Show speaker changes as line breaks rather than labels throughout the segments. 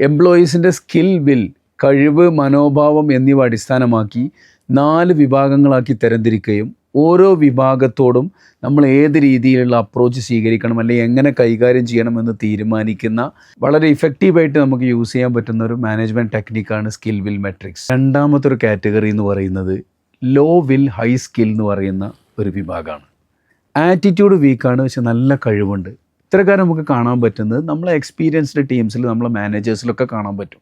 എംപ്ലോയീസിൻ്റെ skill, will, കഴിവ്, മനോഭാവം എന്നിവ അടിസ്ഥാനമാക്കി 4 വിഭാഗങ്ങളാക്കി തരംതിരിക്കുകയും ഓരോ വിഭാഗത്തോടും നമ്മൾ ഏത് രീതിയിലുള്ള അപ്രോച്ച് സ്വീകരിക്കണം അല്ലെങ്കിൽ എങ്ങനെ കൈകാര്യം ചെയ്യണമെന്ന് തീരുമാനിക്കുന്ന വളരെ ഇഫക്റ്റീവായിട്ട് നമുക്ക് യൂസ് ചെയ്യാൻ പറ്റുന്ന ഒരു മാനേജ്മെൻറ്റ് ടെക്നിക്കാണ് സ്കിൽ വിൽ മെട്രിക്സ്. രണ്ടാമത്തെ ഒരു കാറ്റഗറി എന്ന് പറയുന്നത് ലോ വിൽ ഹൈ സ്കിൽ എന്ന് പറയുന്ന ഒരു വിഭാഗമാണ്. ആറ്റിറ്റ്യൂഡ് വീക്കാണ്, പക്ഷെ നല്ല കഴിവുണ്ട്. ഇത്തരക്കാരം നമുക്ക് കാണാൻ പറ്റുന്നത് നമ്മളെ എക്സ്പീരിയൻസ്ഡ് ടീംസിൽ, നമ്മളെ മാനേജേഴ്സിലൊക്കെ കാണാൻ പറ്റും.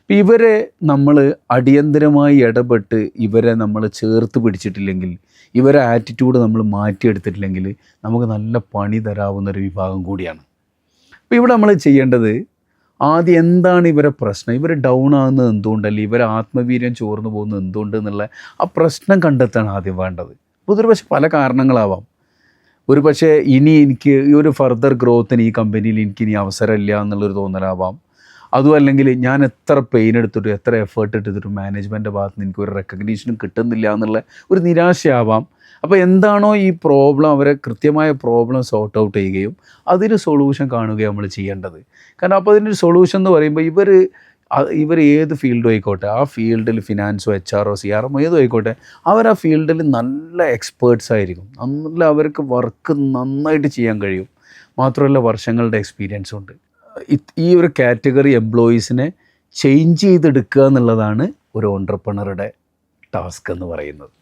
അപ്പോൾ ഇവരെ നമ്മൾ അടിയന്തരമായി ഇടപെട്ട് ഇവരെ നമ്മൾ ചേർത്ത് പിടിച്ചിട്ടില്ലെങ്കിൽ, ഇവരെ ആറ്റിറ്റ്യൂഡ് നമ്മൾ മാറ്റിയെടുത്തിട്ടില്ലെങ്കിൽ നമുക്ക് നല്ല പണി തരാവുന്നൊരു വിഭാഗം കൂടിയാണ്. അപ്പോൾ ഇവിടെ നമ്മൾ ചെയ്യേണ്ടത് ആദ്യം എന്താണ് ഇവരെ പ്രശ്നം, ഇവർ ഡൗൺ ആകുന്നത് എന്തുകൊണ്ടല്ലേ, ഇവരെ ആത്മവീര്യം ചോർന്നു പോകുന്നത് എന്തുകൊണ്ട് എന്നുള്ള ആ പ്രശ്നം കണ്ടെത്താണ് ആദ്യം വേണ്ടത്. അപ്പോൾ പക്ഷേ പല കാരണങ്ങളാവാം. ഒരു പക്ഷേ ഇനി എനിക്ക് ഈ ഒരു ഫർദർ ഗ്രോത്തിന് ഈ കമ്പനിയിൽ എനിക്കിനി അവസരമില്ല എന്നുള്ളൊരു തോന്നലാവാം. അതും അല്ലെങ്കിൽ ഞാൻ എത്ര പെയിൻ എടുത്തിട്ടും എത്ര എഫേർട്ട് എടുത്തിട്ടും മാനേജ്മെൻറ്റിൻ്റെ ഭാഗത്ത് നിന്ന് എനിക്കൊരു റെക്കഗ്നീഷനും കിട്ടുന്നില്ല എന്നുള്ള ഒരു നിരാശയാവാം. അപ്പോൾ എന്താണോ ഈ പ്രോബ്ലം, അവരെ കൃത്യമായ പ്രോബ്ലം സോർട്ട് ഔട്ട് ചെയ്യുകയും അതിന് സൊല്യൂഷൻ കാണുകയും നമ്മൾ ചെയ്യേണ്ടത്. കാരണം അപ്പോൾ അതിനൊരു സൊല്യൂഷൻ എന്ന് പറയുമ്പോൾ ഇവർ ഏത് ഫീൽഡും ആയിക്കോട്ടെ, ആ ഫീൽഡിൽ ഫിനാൻസോ HRO CRM ഏതും ആയിക്കോട്ടെ, അവർ ആ ഫീൽഡിൽ നല്ല എക്സ്പേർട്സ് ആയിരിക്കും. നല്ല അവർക്ക് വർക്ക് നന്നായിട്ട് ചെയ്യാൻ കഴിയും. മാത്രമല്ല വർഷങ്ങളുടെ എക്സ്പീരിയൻസും ഉണ്ട്. ഈ ഒരു കാറ്റഗറി എംപ്ലോയീസിനെ ചേഞ്ച് ചെയ്തെടുക്കുക എന്നുള്ളതാണ് ഒരു ഓൺട്രപ്രണറുടെ ടാസ്ക് എന്ന് പറയുന്നത്.